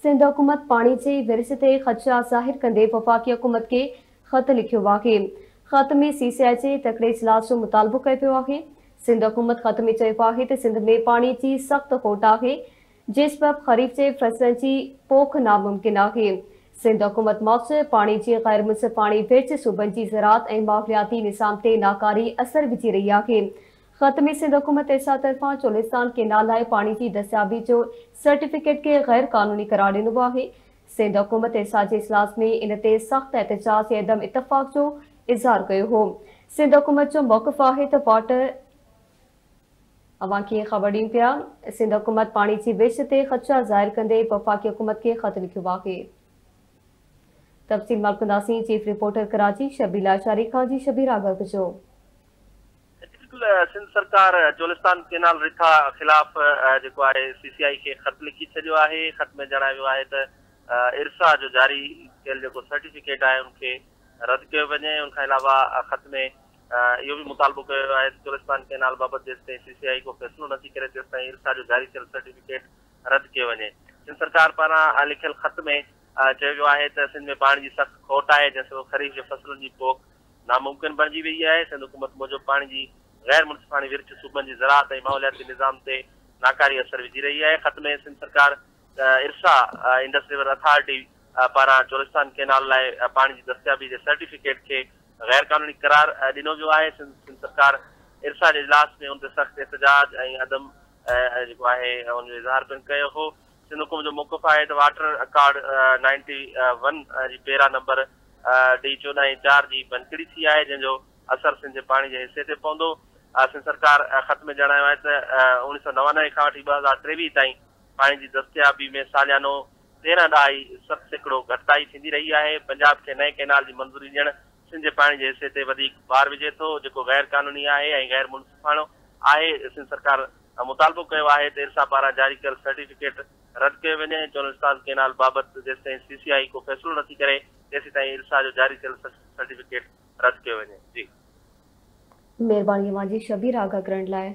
सिंध हुकूमत पानी जे विरस ते ख़दशा ज़ाहिर कंदे वफ़ाक़ी हुकूमत के ख़त लिखियो आहे। ख़त में CCI जे तकड़े इजलास जो मुतालबो कयो पियो आहे। सिंध हुकूमत ख़त में चयो आहे त सिंध में पानी जी सख़्त खोट आहे, जिस सबब ख़रीफ जे फसलनि जी पोख नामुमकिन आहे। सिंध हुकूमत मौसर पानी जी गैर मुनसिफ़ाणी विच सूबनि जी ज़राअत ऐं माहौलियाती निज़ाम ते नाकारी असर विझी रही आहे। ख़त में सिंध हुकूमत इरसा तरफ़ां चोलिस्तान केनाल लाइ पानी जी दस्तियाबी जो सर्टिफिकेट के गैर कानूनी करार ॾिनो आहे। सिंध हुकूमत इरसा जे इजलास में इन ते सख़्त एहतजाज ऐं अदम इतफ़ाक़ जो इज़हार कयो हो। सिंध हुकूमत जो मौक़िफ़ आहे त वाटर अवां खे ख़बर ॾियूं पिया। सिंध हुकूमत पानी जी विच ते ख़दशा ज़ाहिर कंदे वफ़ाक़ी हुकूमत खे ख़त लिखियो आहे। तफ़सील मालूम कंदासीं चीफ रिपोर्टर कराची शबीर लाचारी खां। जी शबीर आगाह कजो। सिंध सरकार चोलिस्तान केनाल रिथा ख़िलाफ़ जेको आहे CCI खे ख़त लिखी छॾियो आहे। ख़त में जणायो आहे त इरसा जो जारी कयल जेको सर्टिफिकेट आहे उनखे रद्द कयो वञे। उनखां अलावा ख़त में इहो बि मुतालबो कयो आहे त चोलिस्तान केनाल बाबति जेसिताईं CCI को फ़ैसिलो नथी करे तेसिताईं इरसा जो जारी थियल सर्टिफिकेट रद्द कयो वञे। सिंध सरकार पारां लिखियल ख़त में चयो वियो आहे त सिंध में पाणी जी सख़्त खोट आहे, जंहिं सबबि ख़रीफ जे फसलनि जी पोख नामुमकिन बणिजी वई आहे। सिंध हुकूमत मूजिबि पाणी जी गैर मुनसिफ़ाणी विर्छ सूबनि जी ज़राअत ऐं माहौलियाती निज़ाम ते नाकारी असर विझी रही आहे। ख़त में सिंध सरकार इरसा इंडस्ट्रियल अथॉरिटी पारां चोलिस्तान केनाल लाइ पाणी जी दस्तियाबी जे सर्टिफिकेट खे गैर कानूनी करार ॾिनो वियो आहे। सिंध सरकार इरसा जे इजलास में उन ते सख़्त एहतजाज ऐं अदम जेको आहे उनजो इज़हार पिणु कयो हो। सिंध हुकूमत जो मौक़िफ़ आहे त वाटर अकार्ड 91 जी पेरा नंबर D14/4 जी बनकड़ी थी आहे, जंहिंजो असर सिंध जे पाणी जे हिसे ते पवंदो। सिंध सरकार ख़त में जणायो आहे त 1999 खां वठी 2023 ताईं पाणी जी दस्तियाबी में सालियानो 13.7% घटिताई थींदी रही आहे। पंजाब खे नए केनाल जी मंज़ूरी ॾियणु सिंध जे पाणी जे हिसे ते वधीक भार विझे थो, जेको गैर कानूनी आहे ऐं गैर मुनसिफ़ाणो आहे। सिंध सरकार मुतालबो कयो आहे त इरसा पारां जारी कयल सर्टिफिकेट रद्द कयो वञे। चोलिस्तान केनाल बाबति जेसिताईं CCI को फ़ैसिलो नथी करे तेसिताईं इरसा जो जारी कयल सर्टिफिकेट रद्द कयो वञे। जी महिरबानी अवां जी शबीर आगाह करण लाइ।